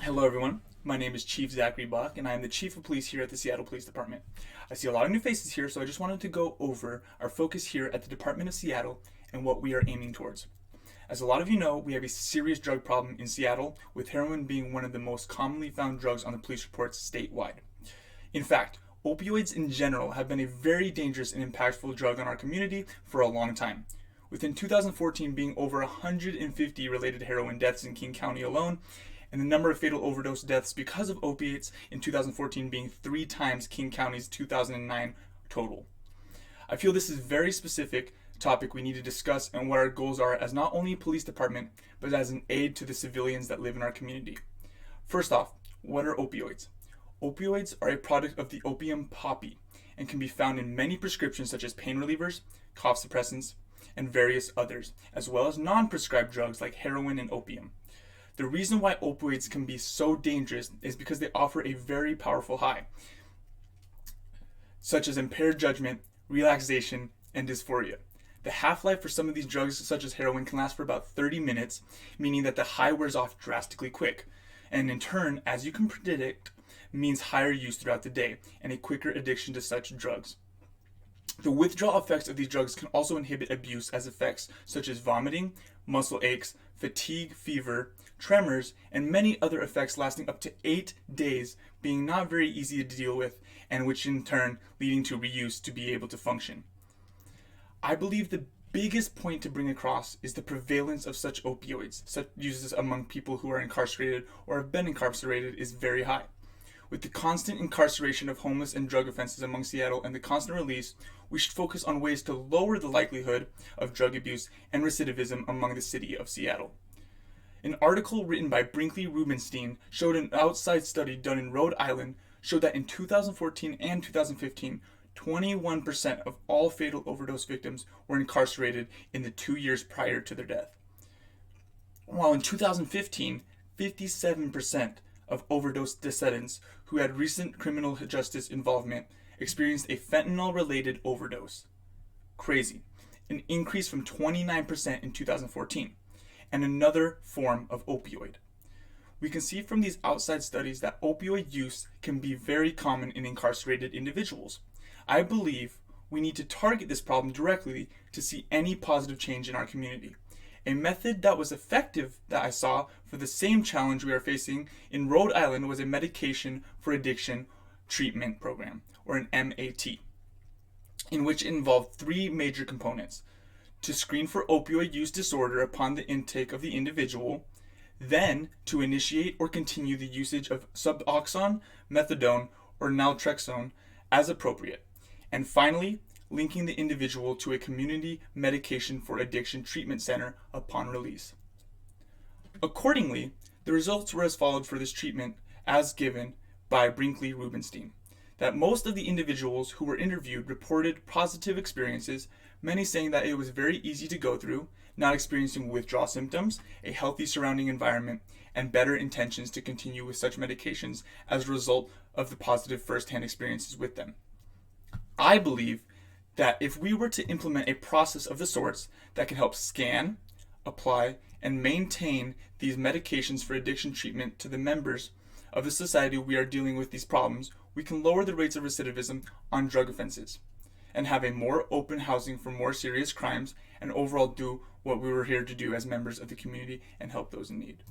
Hello everyone, my name is Chief Zachary Bach and I am the Chief of Police here at the Seattle Police Department. I see a lot of new faces here, so I just wanted to go over our focus here at the Department of Seattle and what we are aiming towards. As a lot of you know, we have a serious drug problem in Seattle, with heroin being one of the most commonly found drugs on the police reports statewide. In fact, opioids in general have been a very dangerous and impactful drug on our community for a long time, within 2014 being over 150 related heroin deaths in King County alone, and the number of fatal overdose deaths because of opiates in 2014 being 3 times King County's 2009 total. I feel this is a very specific topic we need to discuss and what our goals are as not only a police department, but as an aid to the civilians that live in our community. First off, what are opioids? Opioids are a product of the opium poppy and can be found in many prescriptions such as pain relievers, cough suppressants, and various others, as well as non-prescribed drugs like heroin and opium. The reason why opioids can be so dangerous is because they offer a very powerful high, such as impaired judgment, relaxation, and dysphoria. The half-life for some of these drugs, such as heroin, can last for about 30 minutes, meaning that the high wears off drastically quick. And in turn, as you can predict, means higher use throughout the day and a quicker addiction to such drugs. The withdrawal effects of these drugs can also inhibit abuse, as effects such as vomiting, muscle aches, fatigue, fever, tremors, and many other effects lasting up to 8 days being not very easy to deal with, and which in turn leading to reuse to be able to function. I believe the biggest point to bring across is the prevalence of such opioids, such uses among people who are incarcerated or have been incarcerated, is very high. With the constant incarceration of homeless and drug offenses among Seattle and the constant release, we should focus on ways to lower the likelihood of drug abuse and recidivism among the city of Seattle. An article written by Brinkley Rubenstein showed an outside study done in Rhode Island showed that in 2014 and 2015, 21% of all fatal overdose victims were incarcerated in the 2 years prior to their death. While in 2015, 57% of overdose decedents who had recent criminal justice involvement experienced a fentanyl-related overdose. Crazy. An increase from 29% in 2014, and another form of opioid. We can see from these outside studies that opioid use can be very common in incarcerated individuals. I believe we need to target this problem directly to see any positive change in our community. A method that was effective that I saw for the same challenge we are facing in Rhode Island was a medication for addiction treatment program, or an MAT, in which it involved 3 major components: to screen for opioid use disorder upon the intake of the individual, then to initiate or continue the usage of Suboxone, methadone, or naltrexone as appropriate, and finally, linking the individual to a community medication for addiction treatment center upon release. Accordingly, the results were as followed for this treatment as given by Brinkley Rubenstein, that most of the individuals who were interviewed reported positive experiences, many saying that it was very easy to go through, not experiencing withdrawal symptoms, a healthy surrounding environment, and better intentions to continue with such medications as a result of the positive first-hand experiences with them. I believe that if we were to implement a process of the sorts that can help scan, apply, and maintain these medications for addiction treatment to the members of the society we are dealing with these problems, we can lower the rates of recidivism on drug offenses and have a more open housing for more serious crimes, and overall do what we were here to do as members of the community and help those in need.